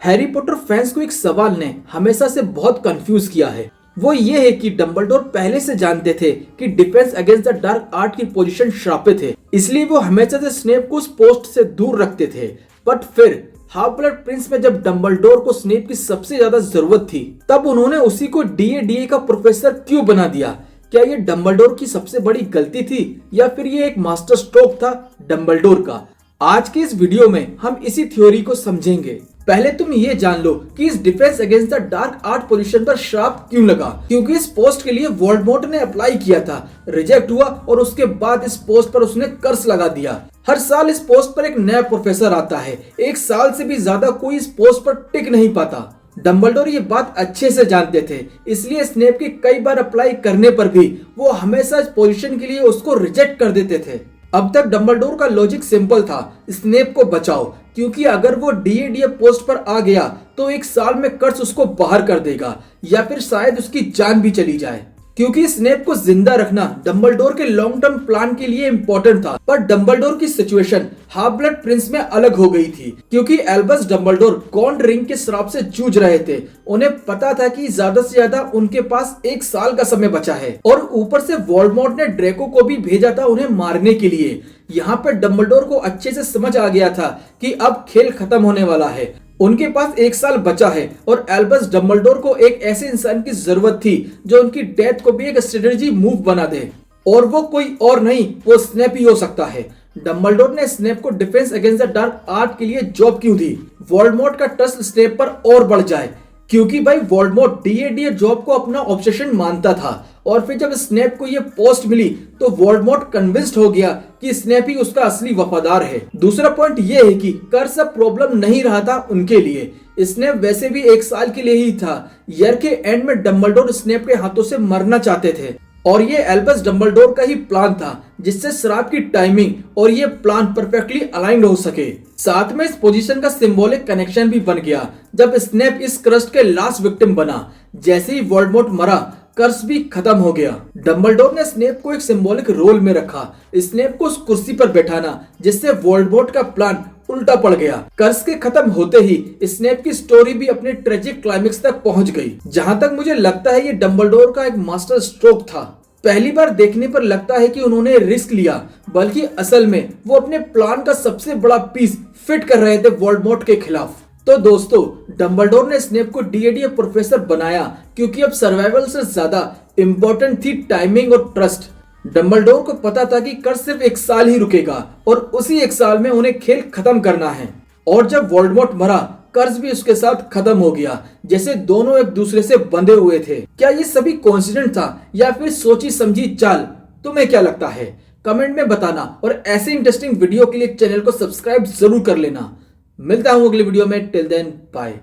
Harry Potter fans को एक सवाल ने हमेशा से बहुत कंफ्यूज किया है। वो ये है कि डंबलडोर पहले से जानते थे कि defence against the dark art की पोजीशन श्रापित है, इसलिए वो हमेशा से स्नेप को उस पोस्ट से दूर रखते थे। बट फिर हाफ ब्लड प्रिंस में जब डंबलडोर को स्नेप की सबसे ज्यादा जरूरत थी, तब उन्होंने उसी को डीए का प्रोफेसर क्यों बना दिया? क्या ये डंबलडोर की सबसे बड़ी गलती थी या फिर ये एक मास्टर स्ट्रोक था डंबलडोर का? आज के इस वीडियो में हम इसी थ्योरी को समझेंगे। पहले तुम ये जान लो कि इस defence against the dark art position पर श्राप क्यों लगा। क्योंकि इस पोस्ट के लिए वोल्डेमॉर्ट ने अप्लाई किया था, रिजेक्ट हुआ और उसके बाद इस पोस्ट पर उसने कर्स लगा दिया। हर साल इस पोस्ट पर एक नया प्रोफेसर आता है, एक साल से भी ज्यादा कोई इस पोस्ट पर टिक नहीं पाता। डंबलडोर ये बात अच्छे से जानते थे, इसलिए स्नेप के कई बार अप्लाई करने पर भी वो हमेशा इस पोजीशन के लिए उसको रिजेक्ट कर देते थे। अब तक डंबलडोर का लॉजिक सिंपल था, स्नेप को बचाओ, क्योंकि अगर वो डीए पोस्ट पर आ गया तो एक साल में कर्स उसको बाहर कर देगा या फिर शायद उसकी जान भी चली जाए। क्योंकि स्नेप को जिंदा रखना डंबलडोर के लॉन्ग टर्म प्लान के लिए इम्पोर्टेंट था। पर डंबलडोर की सिचुएशन हाफ ब्लड प्रिंस में अलग हो गई थी, क्योंकि एल्बस डंबलडोर गॉन रिंग के श्राप से जूझ रहे थे। उन्हें पता था कि ज्यादा से ज्यादा उनके पास एक साल का समय बचा है और ऊपर से वोल्डेमॉर्ट ने ड्रेको को भी भेजा था उन्हें मारने के लिए। यहाँ पर डंबलडोर को अच्छे से समझ आ गया था कि अब खेल खत्म होने वाला है, उनके पास एक साल बचा है और एल्बस डंबलडोर को एक ऐसे इंसान की जरूरत थी जो उनकी डेथ को भी एक स्ट्रेटजी मूव बना दे, और वो कोई और नहीं, वो स्नेप ही हो सकता है। डंबलडोर ने स्नेप को defence against the dark art के लिए जॉब क्यों दी? वोल्डेमॉर्ट का ट्रस्ट स्नेप पर और बढ़ जाए, क्योंकि भाई वोल्डेमॉर्ट डीए जॉब को अपना ऑब्सेशन मानता था। और फिर जब स्नेप को ये पोस्ट मिली तो वोल्डेमॉर्ट कन्विंस्ड हो गया कि स्नेप ही उसका असली वफादार है। दूसरा पॉइंट ये है कि कर्स अब प्रॉब्लम नहीं रहा था उनके लिए। स्नेप वैसे भी एक साल के लिए ही था। ईयर के एंड में डंबलडोर स्नेप के हाथों से मरना चाहते थे और ये एल्बस डंबलडोर का ही प्लान था, जिससे श्राप की टाइमिंग और ये प्लान परफेक्टली अलाइंड हो सके। साथ में इस पोजीशन का सिंबॉलिक कनेक्शन भी बन गया जब स्नेप इस क्रस्ट के लास्ट विक्टिम बना। जैसे ही वोल्डेमॉर्ट मरा, कर्स भी खत्म हो गया। डंबलडोर ने स्नेप को एक सिंबॉलिक रोल में रखा, स्नेप को उस कुर्सी पर बैठाना, जिससे वोल्डेमॉर्ट का प्लान उल्टा पड़ गया। कर्स के खत्म होते ही स्नेप की स्टोरी भी अपने ट्रेजिक क्लाइमेक्स तक पहुंच गई। जहां तक मुझे लगता है ये डंबलडोर का एक मास्टर स्ट्रोक था। पहली बार देखने पर लगता है कि उन्होंने रिस्क लिया, बल्कि असल में वो अपने प्लान का सबसे बड़ा पीस फिट कर रहे थे वोल्डेमॉर्ट के खिलाफ। तो दोस्तों, डंबलडोर ने स्नेप को डीए प्रोफेसर बनाया क्योंकि अब सर्वाइवल से ज्यादा इंपॉर्टेंट थी टाइमिंग और ट्रस्ट। डंबलडोर को पता था कि कर्स सिर्फ एक साल ही रुकेगा और उसी एक साल में उन्हें खेल खत्म करना है। और जब वोल्डेमॉर्ट मरा, कर्स भी उसके साथ खत्म हो गया, जैसे दोनों एक दूसरे से बंधे हुए थे। क्या ये सभी कोइंसिडेंट था या फिर सोची समझी चाल? तुम्हें क्या लगता है? कमेंट में बताना और ऐसे इंटरेस्टिंग वीडियो के लिए चैनल को सब्सक्राइब जरूर कर लेना। मिलता हूँ अगले वीडियो में। Till then bye.